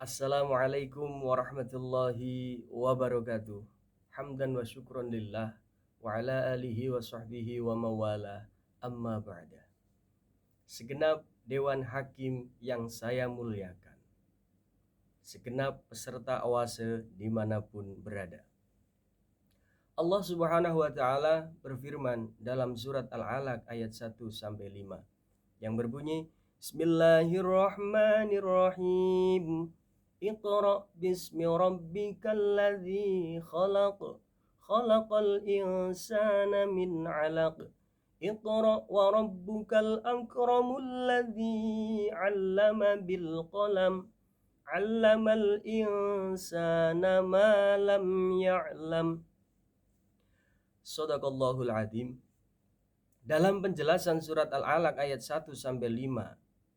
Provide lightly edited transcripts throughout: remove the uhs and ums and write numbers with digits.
Assalamualaikum warahmatullahi wabarakatuh. Hamdan wa syukron lillah wa ala alihi wa sahbihi wa mawala amma ba'da. Segenap Dewan Hakim yang saya muliakan, segenap peserta awase dimanapun berada. Allah Subhanahu wa Ta'ala berfirman dalam surat Al-Alaq ayat 1-5 yang berbunyi, Bismillahirrahmanirrahim. Iqra' bismi rabbikal ladzi khalaq. Khalaqal insana min 'alaq. Iqra' wa rabbukal akramul ladzi 'allama bil qalam. 'Allamal insana ma lam ya'lam. Shadaqallahul Adzim. Dalam penjelasan surat Al-Alaq ayat 1-5,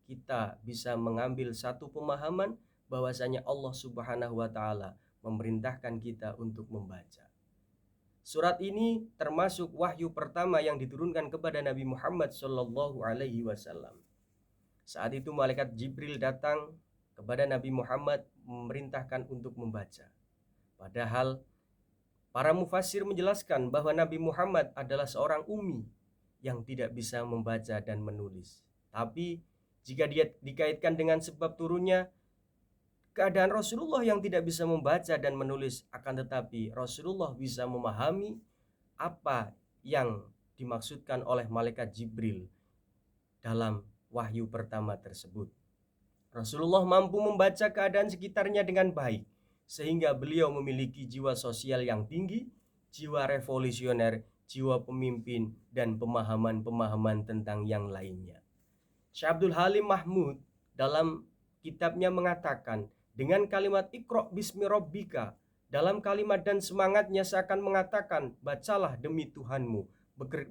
kita bisa mengambil satu pemahaman bahwasanya Allah Subhanahu wa Ta'ala memerintahkan kita untuk membaca. Surat ini termasuk wahyu pertama yang diturunkan kepada Nabi Muhammad Shallallahu Alaihi Wasallam. Saat itu malaikat Jibril datang kepada Nabi Muhammad memerintahkan untuk membaca. Padahal para mufassir menjelaskan bahwa Nabi Muhammad adalah seorang ummi yang tidak bisa membaca dan menulis. Tapi jika dia dikaitkan dengan sebab turunnya keadaan Rasulullah yang tidak bisa membaca dan menulis, akan tetapi Rasulullah bisa memahami apa yang dimaksudkan oleh malaikat Jibril dalam wahyu pertama tersebut. Rasulullah mampu membaca keadaan sekitarnya dengan baik, sehingga beliau memiliki jiwa sosial yang tinggi, jiwa revolusioner, jiwa pemimpin, dan pemahaman-pemahaman tentang yang lainnya. Syekh Abdul Halim Mahmud dalam kitabnya mengatakan, dengan kalimat Iqra' bismi rabbika, dalam kalimat dan semangatnya seakan mengatakan, bacalah demi Tuhanmu,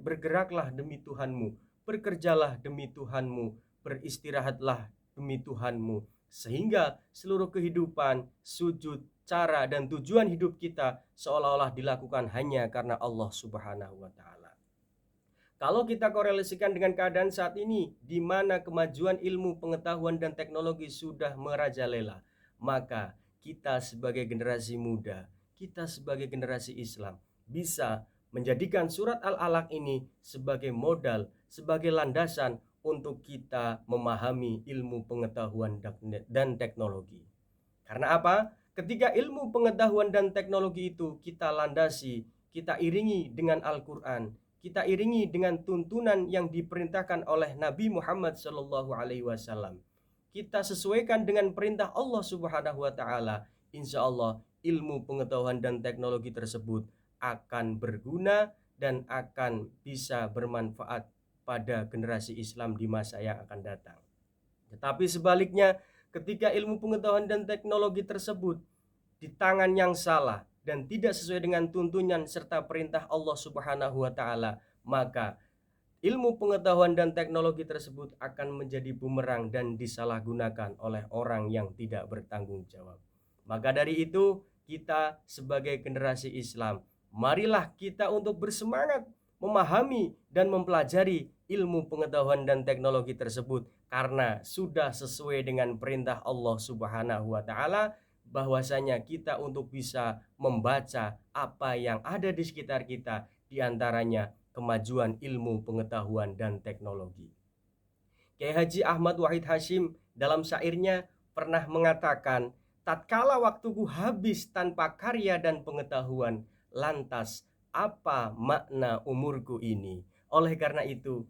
bergeraklah demi Tuhanmu, bekerjalah demi Tuhanmu, beristirahatlah demi Tuhanmu, sehingga seluruh kehidupan, sujud, cara dan tujuan hidup kita seolah-olah dilakukan hanya karena Allah Subhanahu wa Ta'ala. Kalau kita korelasikan dengan keadaan saat ini, di mana kemajuan ilmu, pengetahuan dan teknologi sudah merajalela, maka kita sebagai generasi muda, kita sebagai generasi Islam bisa menjadikan surat Al-Alaq ini sebagai modal, sebagai landasan untuk kita memahami ilmu, pengetahuan dan teknologi. Karena apa? Ketika ilmu, pengetahuan dan teknologi itu kita landasi, kita iringi dengan Al-Quran, kita iringi dengan tuntunan yang diperintahkan oleh Nabi Muhammad SAW, kita sesuaikan dengan perintah Allah Subhanahu wa Ta'ala, insya Allah ilmu, pengetahuan dan teknologi tersebut akan berguna dan akan bisa bermanfaat pada generasi Islam di masa yang akan datang. Tetapi sebaliknya, ketika ilmu, pengetahuan dan teknologi tersebut di tangan yang salah dan tidak sesuai dengan tuntunan serta perintah Allah Subhanahu wa Ta'ala, maka ilmu, pengetahuan dan teknologi tersebut akan menjadi bumerang dan disalahgunakan oleh orang yang tidak bertanggung jawab. Maka dari itu, kita sebagai generasi Islam, marilah kita untuk bersemangat memahami dan mempelajari ilmu, pengetahuan dan teknologi tersebut, karena sudah sesuai dengan perintah Allah Subhanahu wa Ta'ala bahwasanya kita untuk bisa membaca apa yang ada di sekitar kita, di antaranya kemajuan ilmu, pengetahuan dan teknologi. Kiai Haji Ahmad Wahid Hashim dalam syairnya pernah mengatakan, tatkala waktuku habis tanpa karya dan pengetahuan, lantas apa makna umurku ini? Oleh karena itu,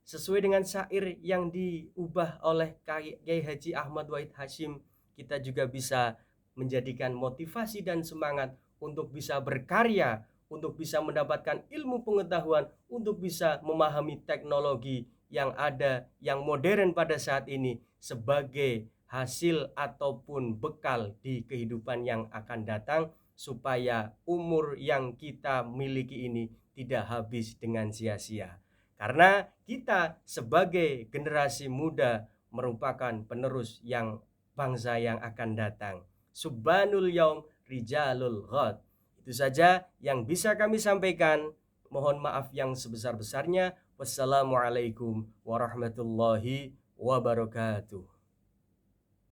sesuai dengan syair yang diubah oleh Kiai Haji Ahmad Wahid Hashim, kita juga bisa menjadikan motivasi dan semangat untuk bisa berkarya, untuk bisa mendapatkan ilmu pengetahuan, untuk bisa memahami teknologi yang ada, yang modern pada saat ini sebagai hasil ataupun bekal di kehidupan yang akan datang, supaya umur yang kita miliki ini tidak habis dengan sia-sia. Karena kita sebagai generasi muda merupakan penerus yang bangsa yang akan datang. Subhanul yaum rijalul ghad. Itu saja yang bisa kami sampaikan. Mohon maaf yang sebesar-besarnya. Wassalamualaikum warahmatullahi wabarakatuh.